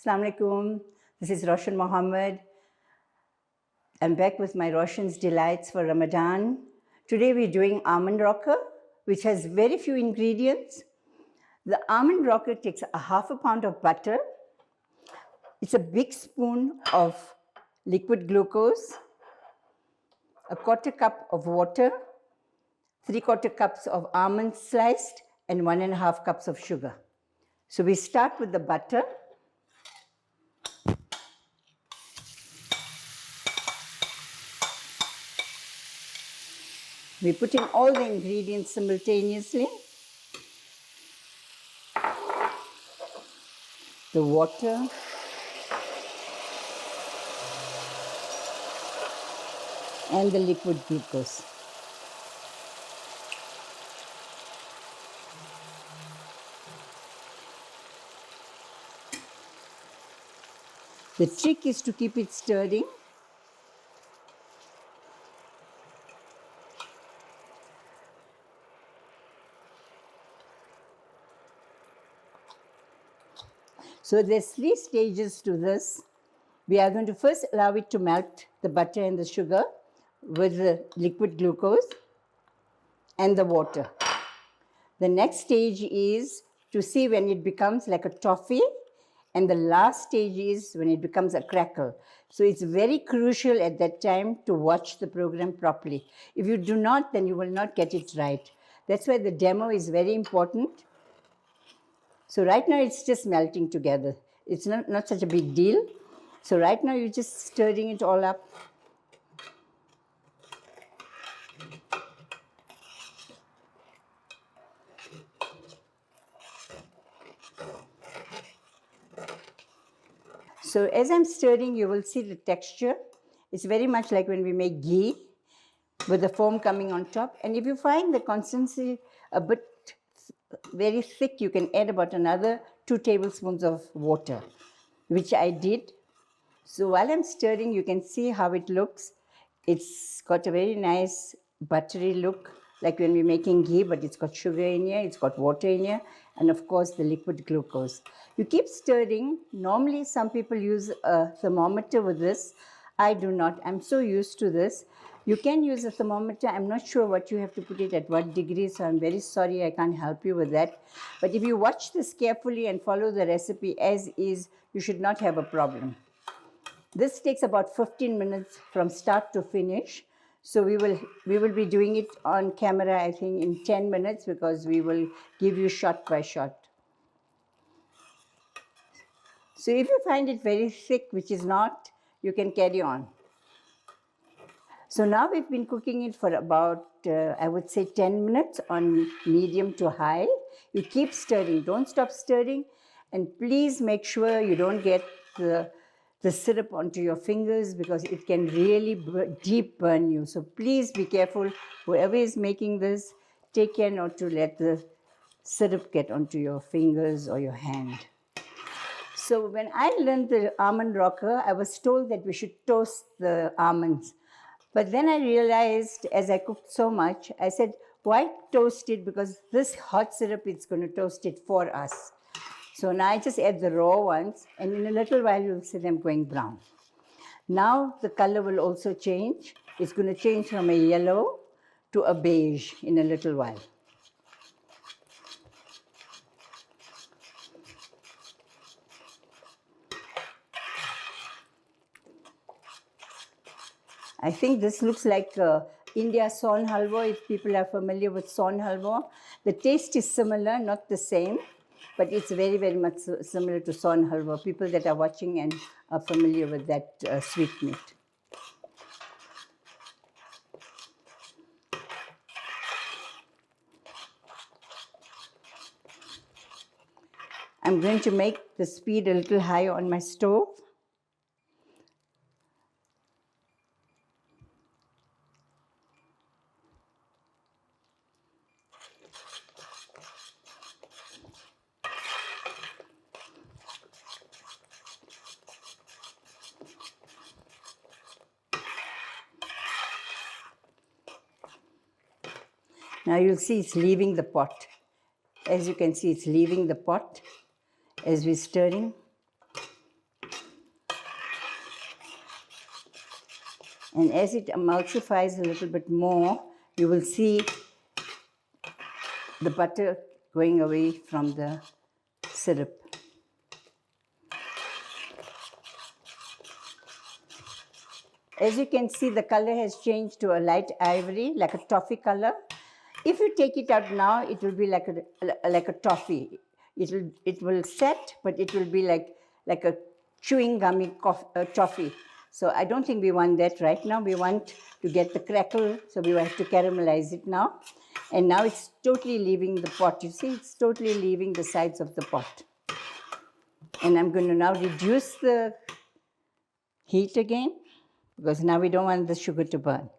Assalamu alaikum. This is Roshan Mohammed. I'm back with my Roshan's Delights for Ramadan. Today we're doing almond roca, which has very few ingredients. The almond roca takes a half a pound of butter. It's a big spoon of liquid glucose, a quarter cup of water, 3/4 cups of almonds sliced, and 1.5 cups of sugar. So we start with the butter. We put in all the ingredients simultaneously. The water, and the liquid glucose. The trick is to keep it stirring. So there's 3 stages to this. We are going to first allow it to melt, the butter and the sugar, with the liquid glucose and the water. The next stage is to see when it becomes like a toffee, and the last stage is when it becomes a crackle. So it's very crucial at that time to watch the program properly. If you do not, then you will not get it right. That's why the demo is very important. So right now it's just melting together. It's not such a big deal. So right now you're just stirring it all up. So as I'm stirring, you will see the texture. It's very much like when we make ghee with the foam coming on top. And if you find the consistency a bit very thick, you can add about another 2 tablespoons of water, which I did. So while I'm stirring, you can see how it looks. It's got a very nice buttery look, like when we're making ghee, but it's got sugar in here, it's got water in here, and of course the liquid glucose. You keep stirring. Normally some people use a thermometer with this. I do not. I'm so used to this. You can use a thermometer. I'm not sure what you have to put it at what degree, so I'm very sorry I can't help you with that. But if you watch this carefully and follow the recipe as is, you should not have a problem. This takes about 15 minutes from start to finish. So we will be doing it on camera, I think, in 10 minutes, because we will give you shot by shot. So if you find it very thick, which is not, you can carry on. So now we've been cooking it for about, I would say 10 minutes on medium to high. You keep stirring, don't stop stirring. And please make sure you don't get the syrup onto your fingers, because it can really deep burn you. So please be careful. Whoever is making this, take care not to let the syrup get onto your fingers or your hand. So when I learned the almond roca, I was told that we should toast the almonds. But then I realized, as I cooked so much, I said, why toast it? Because this hot syrup is going to toast it for us. So now I just add the raw ones, and in a little while you'll see them going brown. Now the color will also change. It's going to change from a yellow to a beige in a little while. I think this looks like India son halwa, if people are familiar with son halwa. The taste is similar, not the same, but it's very, very much similar to son halwa. People that are watching and are familiar with that sweetmeat. I'm going to make the speed a little higher on my stove. Now you'll see it's leaving the pot. As you can see, it's leaving the pot as we're stirring. And as it emulsifies a little bit more, you will see the butter going away from the syrup. As you can see, the color has changed to a light ivory, like a toffee color. If you take it out now, it will be like a toffee. It will set, but it will be like a chewing gummy toffee. So I don't think we want that right now. We want to get the crackle, so we have to caramelize it now. And now it's totally leaving the pot. You see, it's totally leaving the sides of the pot. And I'm going to now reduce the heat again, because now we don't want the sugar to burn.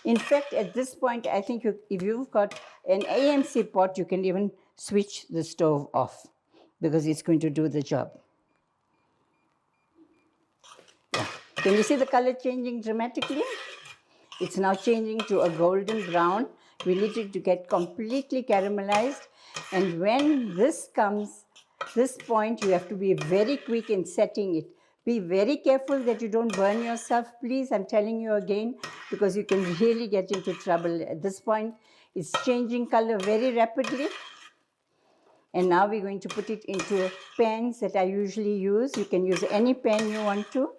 In fact, at this point, I think if you've got an AMC pot, you can even switch the stove off, because it's going to do the job. Yeah. Can you see the color changing dramatically? It's now changing to a golden brown. We need it to get completely caramelized. And when this point, you have to be very quick in setting it. Be very careful that you don't burn yourself, please. I'm telling you again, because you can really get into trouble. At this point, it's changing color very rapidly. And now we're going to put it into pans that I usually use. You can use any pan you want to,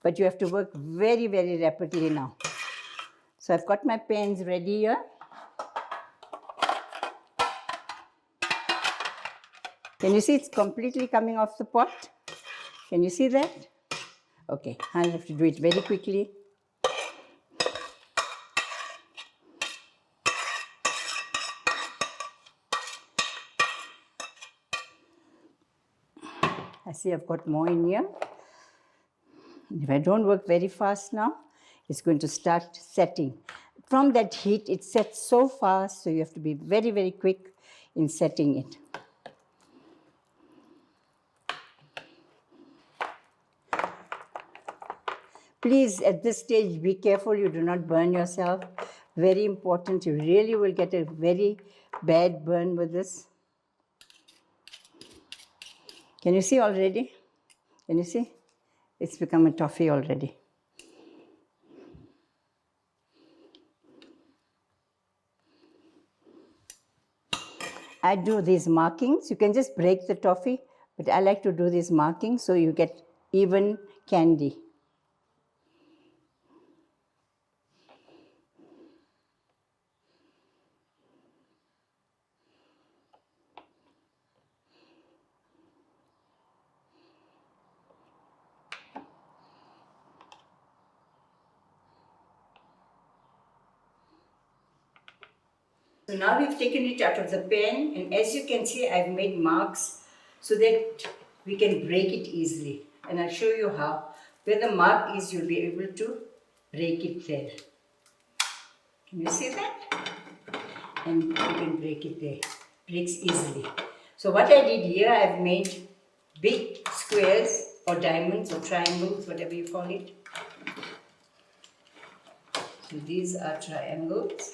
but you have to work very, very rapidly now. So I've got my pans ready here. Can you see it's completely coming off the pot? Can you see that? Okay, I'll have to do it very quickly. I see I've got more in here. If I don't work very fast now, it's going to start setting. From that heat, it sets so fast, so you have to be very, very quick in setting it. Please, at this stage, be careful you do not burn yourself. Very important. You really will get a very bad burn with this. Can you see already? Can you see? It's become a toffee already. I do these markings. You can just break the toffee, but I like to do these markings so you get even candy. So now we've taken it out of the pan, and as you can see, I've made marks so that we can break it easily. And I'll show you how. Where the mark is, you'll be able to break it there. Can you see that? And you can break it there. Breaks easily. So what I did here, I've made big squares or diamonds or triangles, whatever you call it. So these are triangles.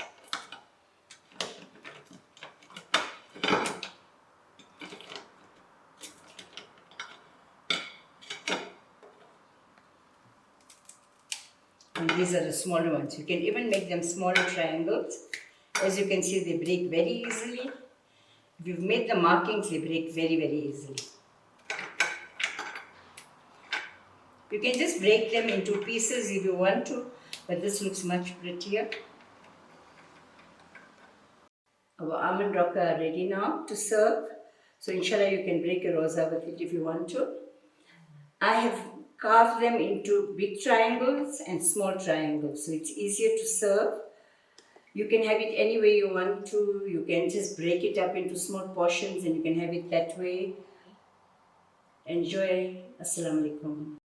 And these are the smaller ones. You can even make them smaller triangles. As you can see, they break very easily. If you've made the markings, they break very, very easily. You can just break them into pieces if you want to, but this looks much prettier. Our almond roca are ready now to serve. So inshallah, you can break a rosa with it if you want to. I have carved them into big triangles and small triangles, so it's easier to serve. You can have it any way you want to. You can just break it up into small portions and you can have it that way. Enjoy. Assalamu alaikum.